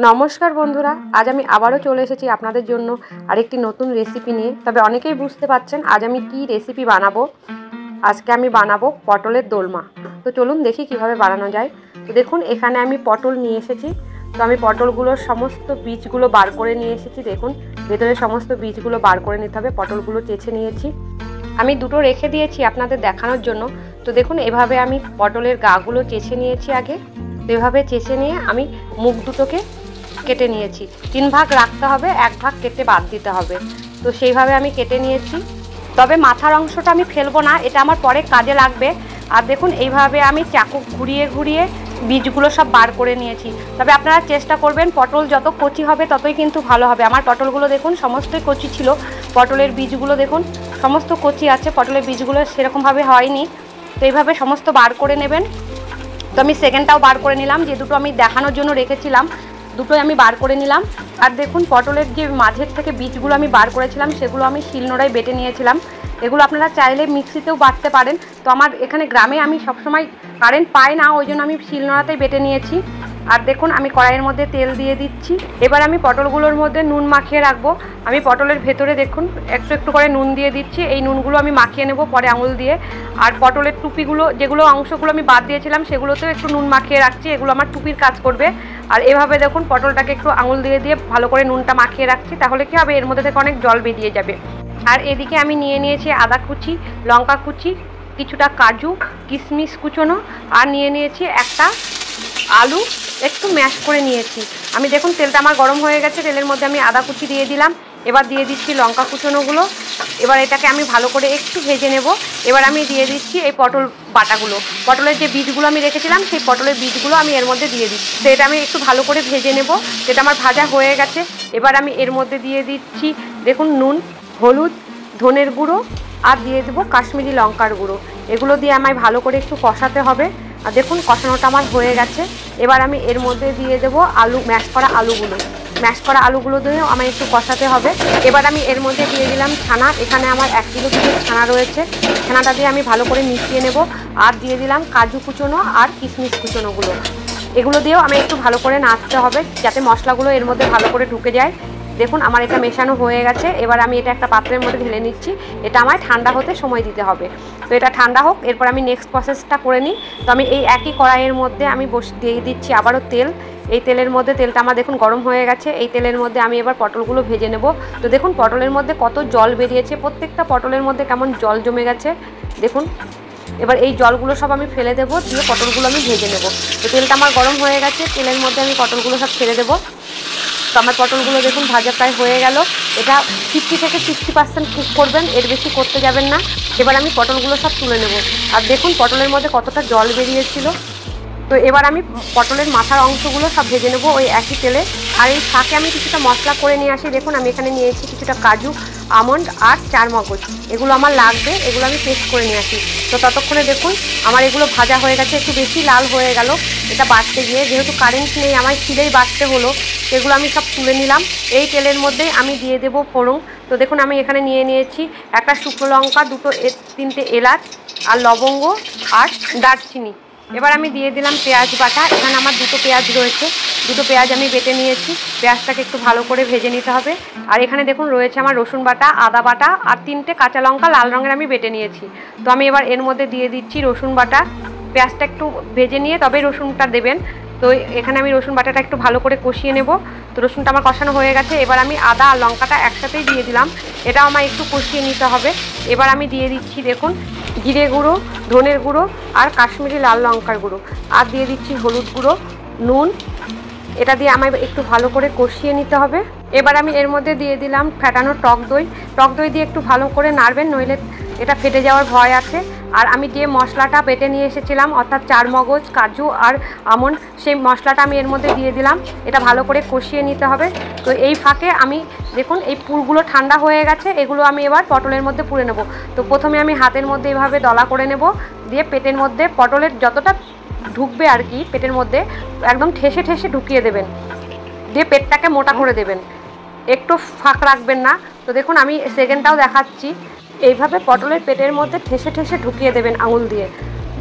নমস্কার বন্ধুরা, আজ আমি আবারও চলে এসেছি আপনাদের জন্য আরেকটি নতুন রেসিপি নিয়ে। তবে অনেকেই বুঝতে পারছেন আজ আমি কি রেসিপি বানাবো। আজকে আমি বানাবো পটলের দোলমা। তো চলুন দেখি কিভাবে বানানো যায়। তো দেখুন এখানে আমি পটল নিয়ে এসেছি। তো আমি পটলগুলোর সমস্ত বীজগুলো বার করে নিয়ে এসেছি। দেখুন ভেতরে সমস্ত বীজগুলো বার করে নিতে হবে। পটলগুলো চেঁচে নিয়েছি, আমি দুটো রেখে দিয়েছি আপনাদের দেখানোর জন্য। তো দেখুন এভাবে আমি পটলের গাগুলো চেঁচে নিয়েছি আগে। তো এভাবে চেঁচে নিয়ে আমি মুখ দুটোকে কেটে নিয়েছি। 3 ভাগ রাখতে হবে, 1 ভাগ কেটে বাদ দিতে হবে। তো সেইভাবে আমি কেটে নিয়েছি। তবে মাথার অংশটা আমি ফেলবো না, এটা আমার পরে কাজে লাগবে। আর দেখুন এইভাবে আমি চাকু ঘুরিয়ে ঘুরিয়ে বীজগুলো সব বার করে নিয়েছি। তবে আপনারা চেষ্টা করবেন পটল যত কচি হবে ততই কিন্তু ভালো হবে। আমার পটলগুলো দেখুন সমস্তই কচি ছিল। পটলের বীজগুলো দেখুন সমস্ত কচি আছে, পটলের বীজগুলো সেরকমভাবে হয়নি। তো এইভাবে সমস্ত বার করে নেবেন। তো আমি সেকেন্ডটাও বার করে নিলাম, যে দুটো আমি দেখানোর জন্য রেখেছিলাম দুটোই আমি বার করে নিলাম। আর দেখুন পটলের যে মাঝের থেকে বীজগুলো আমি বার করেছিলাম সেগুলো আমি শিলনোড়ায় বেটে নিয়েছিলাম। এগুলো আপনারা চাইলে মিক্সিতেও বাটতে পারেন। তো আমার এখানে গ্রামে আমি সবসময় কারেন্ট পাই না, ওই জন্য আমি শিলনোড়াতেই বেটে নিয়েছি। আর দেখুন আমি কড়াইয়ের মধ্যে তেল দিয়ে দিচ্ছি। এবার আমি পটলগুলোর মধ্যে নুন মাখিয়ে রাখবো। আমি পটলের ভেতরে দেখুন একটু একটু করে নুন দিয়ে দিচ্ছি। এই নুনগুলো আমি মাখিয়ে নেব পরে আঙুল দিয়ে। আর পটলের টুপিগুলো যেগুলো অংশগুলো আমি বাদ দিয়েছিলাম সেগুলোতেও একটু নুন মাখিয়ে রাখছি, এগুলো আমার টুপির কাজ করবে। আর এভাবে দেখুন পটলটাকে একটু আঙুল দিয়ে দিয়ে ভালো করে নুনটা মাখিয়ে রাখছি, তাহলে কি হবে এর মধ্যে থেকে অনেক জল বেরিয়ে যাবে। আর এদিকে আমি নিয়ে নিয়েছি আদা কুচি, লঙ্কা কুচি, কিছুটা কাজু, কিশমিশ কুচোনো, আর নিয়ে নিয়েছি একটা আলু একটু ম্যাশ করে নিয়েছি। আমি দেখুন তেলটা আমার গরম হয়ে গেছে, তেলের মধ্যে আমি আদা কুচি দিয়ে দিলাম। এবার দিয়ে দিচ্ছি লঙ্কা কুচোনোগুলো। এবার এটাকে আমি ভালো করে একটু ভেজে নেব। এবার আমি দিয়ে দিচ্ছি এই পটল বাটাগুলো, পটলের যে বীজগুলো আমি রেখেছিলাম সেই পটলের বীজগুলো আমি এর মধ্যে দিয়ে দিচ্ছি। তো এটা আমি একটু ভালো করে ভেজে নেব। যেটা আমার ভাজা হয়ে গেছে, এবার আমি এর মধ্যে দিয়ে দিচ্ছি দেখুন নুন, হলুদ, ধনের গুঁড়ো, আর দিয়ে দেবো কাশ্মীরি লঙ্কার গুঁড়ো। এগুলো দিয়ে আমায় ভালো করে একটু কষাতে হবে। আর দেখুন কষানোটা আমার হয়ে গেছে। এবার আমি এর মধ্যে দিয়ে দেবো আলু, ম্যাশ করা আলুগুলো দিয়েও আমায় একটু কষাতে হবে। এবার আমি এর মধ্যে দিয়ে দিলাম ছানা। এখানে আমার 1 কিলো ছানা রয়েছে। ছানাটা দিয়ে আমি ভালো করে মিশিয়ে নেব। আর দিয়ে দিলাম কাজু কুচোনো আর কিশমিশ কুচোনোগুলো। এগুলো দিয়েও আমি একটু ভালো করে নাড়তে হবে যাতে মশলাগুলো এর মধ্যে ভালো করে ঢুকে যায়। দেখুন আমার এটা মেশানো হয়ে গেছে। এবার আমি এটা একটা পাত্রের মধ্যে ঢেলে নিচ্ছি। এটা আমায় ঠান্ডা হতে সময় দিতে হবে। তো এটা ঠান্ডা হোক, এরপর আমি নেক্সট প্রসেসটা করে নিই। তো আমি এই একই কড়াইয়ের মধ্যে আমি দিয়ে দিচ্ছি আবারও তেল। এই তেলের মধ্যে তেলটা আমার দেখুন গরম হয়ে গেছে। এই তেলের মধ্যে আমি এবার পটলগুলো ভেজে নেব। তো দেখুন পটলের মধ্যে কত জল বেরিয়েছে, প্রত্যেকটা পটলের মধ্যে কেমন জল জমে গেছে দেখুন। এবার এই জলগুলো সব আমি ফেলে দেবো, দিয়ে পটলগুলো আমি ভেজে নেব। তো তেলটা আমার গরম হয়ে গেছে, তেলের মধ্যে আমি পটলগুলো সব ছেড়ে দেবো। তো আমার পটলগুলো দেখুন ভাজা প্রায় হয়ে গেল। এটা 50 থেকে 60% কুক করবেন, এর বেশি করতে যাবেন না। এবার আমি পটলগুলো সব তুলে নেব। আর দেখুন পটলের মধ্যে কতটা জল বেরিয়েছিল। তো এবার আমি পটলের মাথার অংশগুলো সব ভেজে নেব ওই একই তেলে। আর এই ফাঁকে আমি কিছুটা মশলা করে নিয়ে আসি। দেখুন আমি এখানে নিয়েছি কিছুটা কাজু, আমন্ড আর 4 মগজ। এগুলো আমার লাগবে, এগুলো আমি পেস্ট করে নিয়ে আসি। তো ততক্ষণে দেখুন আমার এগুলো ভাজা হয়ে গেছে, একটু বেশি লাল হয়ে গেল এটা বাটতে গিয়ে। যেহেতু কারেন্ট নেই আমার শিলেই বাটতে হলো। এগুলো আমি সব তুলে নিলাম। এই তেলের মধ্যেই আমি দিয়ে দেবো ফোড়ন। তো দেখুন আমি এখানে নিয়ে নিয়েছি একটা শুকনো লঙ্কা, 3টে এলাচ, আর লবঙ্গ আর দারচিনি। এবার আমি দিয়ে দিলাম পেঁয়াজ বাটা। এখানে আমার 2টো পেঁয়াজ রয়েছে, 2টো পেঁয়াজ আমি বেটে নিয়েছি। পেঁয়াজটাকে একটু ভালো করে ভেজে নিতে হবে। আর এখানে দেখুন রয়েছে আমার রসুন বাটা, আদা বাটা আর 3টে কাঁচা লঙ্কা লাল রঙের আমি বেটে নিয়েছি। তো আমি এবার এর মধ্যে দিয়ে দিচ্ছি রসুন বাটা। পেঁয়াজটা একটু ভেজে নিয়ে তবে রসুনটা দেবেন। তো এখানে আমি রসুন বাটাটা একটু ভালো করে কষিয়ে নেব। তো রসুনটা আমার কষানো হয়ে গেছে। এবার আমি আদা আর লঙ্কাটা একসাথেই দিয়ে দিলাম, এটা আমার একটু কষিয়ে নিতে হবে। এবার আমি দিয়ে দিচ্ছি দেখুন জিরে গুঁড়ো, ধনের গুঁড়ো আর কাশ্মীরি লাল লঙ্কার গুঁড়ো, আর দিয়ে দিচ্ছি হলুদ গুঁড়ো, নুন। এটা দিয়ে আমায় একটু ভালো করে কষিয়ে নিতে হবে। এবার আমি এর মধ্যে দিয়ে দিলাম ফেটানো টক দই দিয়ে একটু ভালো করে নাড়বেন, নইলে এটা ফেটে যাওয়ার ভয় আছে। আর আমি যে মশলাটা বেটে নিয়ে এসেছিলাম অর্থাৎ 4 মগজ, কাজু আর আমন্ড, সেই মশলাটা আমি এর মধ্যে দিয়ে দিলাম। এটা ভালো করে কষিয়ে নিতে হবে। তো এই ফাঁকে আমি দেখুন এই পুরগুলো ঠান্ডা হয়ে গেছে, এগুলো আমি এবার পটলের মধ্যে পুরে নেব। তো প্রথমে আমি হাতের মধ্যে এভাবে দলা করে নেব, দিয়ে পেটের মধ্যে পটলের যতটা ঢুকবে আর কি পেটের মধ্যে একদম ঠেসে ঠেসে ঢুকিয়ে দেবেন, দিয়ে পেটটাকে মোটা করে দেবেন, একটু ফাঁক রাখবেন না। তো দেখুন আমি সেকেন্ডটাও দেখাচ্ছি। এইভাবে পটলের পেটের মধ্যে ঠেসে ঠেসে ঢুকিয়ে দেবেন আঙুল দিয়ে,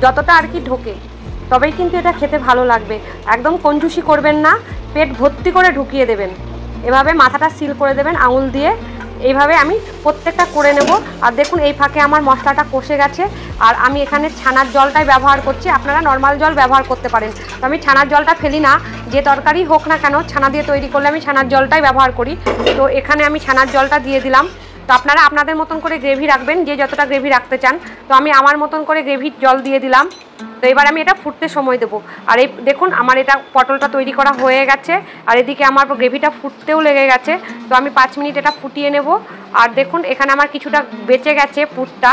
যতটা আর কি ঢোকে। তবেই কিন্তু এটা খেতে ভালো লাগবে। একদম কঞ্জুসি করবেন না, পেট ভর্তি করে ঢুকিয়ে দেবেন। এভাবে মাথাটা সিল করে দেবেন আঙুল দিয়ে। এইভাবে আমি প্রত্যেকটা করে নেব। আর দেখুন এই ফাঁকে আমার মশলাটা কষে গেছে। আর আমি এখানে ছানার জলটাই ব্যবহার করছি, আপনারা নর্মাল জল ব্যবহার করতে পারেন। তো আমি ছানার জলটা ফেলি না, যে তরকারি হোক না কেন ছানা দিয়ে তৈরি করলে আমি ছানার জলটাই ব্যবহার করি। তো এখানে আমি ছানার জলটা দিয়ে দিলাম। তো আপনারা আপনাদের মতন করে গ্রেভি রাখবেন, যে যতটা গ্রেভি রাখতে চান। তো আমি আমার মতন করে গ্রেভির জল দিয়ে দিলাম। তো এবার আমি এটা ফুটতে সময় দেবো। আর এই দেখুন আমার এটা পটলটা তৈরি করা হয়ে গেছে, আর এদিকে আমার গ্রেভিটা ফুটতেও লেগে গেছে। তো আমি 5 মিনিট এটা ফুটিয়ে নেব। আর দেখুন এখানে আমার কিছুটা বেঁচে গেছে পুরটা।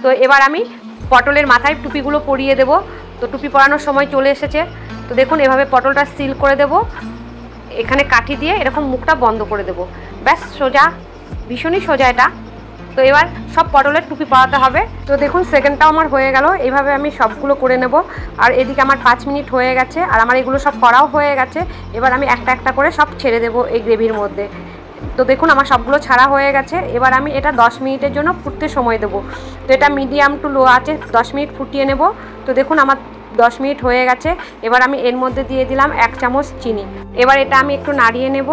তো এবার আমি পটলের মাথায় টুপিগুলো পরিয়ে দেব। তো টুপি পরানোর সময় চলে এসেছে। তো দেখুন এভাবে পটলটা সিল করে দেব, এখানে কাঠি দিয়ে এরকম মুখটা বন্ধ করে দেব। ব্যাস, সোজা, ভীষণই সোজা এটা। তো এবার সব পটলের টুপি পরাতে হবে। তো দেখুন সেকেন্ডটাও আমার হয়ে গেল। এইভাবে আমি সবগুলো করে নেব। আর এদিকে আমার 5 মিনিট হয়ে গেছে, আর আমার এগুলো সব করাও হয়ে গেছে। এবার আমি একটা একটা করে সব ছেড়ে দেব এই গ্রেভির মধ্যে। তো দেখুন আমার সবগুলো ছাড়া হয়ে গেছে। এবার আমি এটা 10 মিনিটের জন্য ফুটতে সময় দেব। তো এটা মিডিয়াম টু লো আছে 10 মিনিট ফুটিয়ে নেব। তো দেখুন আমার 10 মিনিট হয়ে গেছে। এবার আমি এর মধ্যে দিয়ে দিলাম 1 চামচ চিনি। এবার এটা আমি একটু নাড়িয়ে নেব।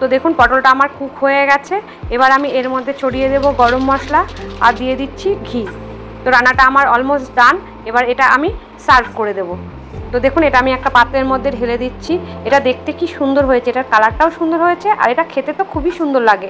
তো দেখুন পটলটা আমার কুক হয়ে গেছে। এবার আমি এর মধ্যে ছড়িয়ে দেব গরম মশলা আর দিয়ে দিচ্ছি ঘি। তো রান্নাটা আমার অলমোস্ট ডান। এবার এটা আমি সার্ভ করে দেব। তো দেখুন এটা আমি একটা পাত্রের মধ্যে ঢেলে দিচ্ছি। এটা দেখতে কি সুন্দর হয়েছে, এটার কালারটাও সুন্দর হয়েছে, আর এটা খেতে তো খুবই সুন্দর লাগে।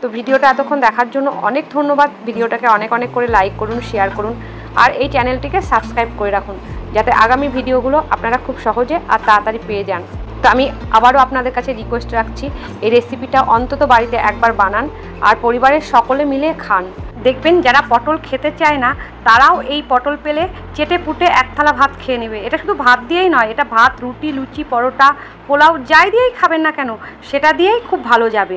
তো ভিডিওটা এতক্ষণ দেখার জন্য অনেক ধন্যবাদ। ভিডিওটাকে অনেক অনেক করে লাইক করুন, শেয়ার করুন, আর এই চ্যানেলটিকে সাবস্ক্রাইব করে রাখুন, যাতে আগামী ভিডিওগুলো আপনারা খুব সহজে আর তাড়াতাড়ি পেয়ে যান। তো আমি আবারও আপনাদের কাছে রিকোয়েস্ট রাখছি, এই রেসিপিটা অন্তত বাড়িতে একবার বানান আর পরিবারের সকলে মিলে খান। দেখবেন যারা পটল খেতে চায় না তারাও এই পটল পেলে চেটে পুটে এক থালা ভাত খেয়ে নেবে। এটা শুধু ভাত দিয়েই নয়, এটা ভাত, রুটি, লুচি, পরোটা, পোলাও যাই দিয়েই খাবেন না কেন সেটা দিয়েই খুব ভালো যাবে।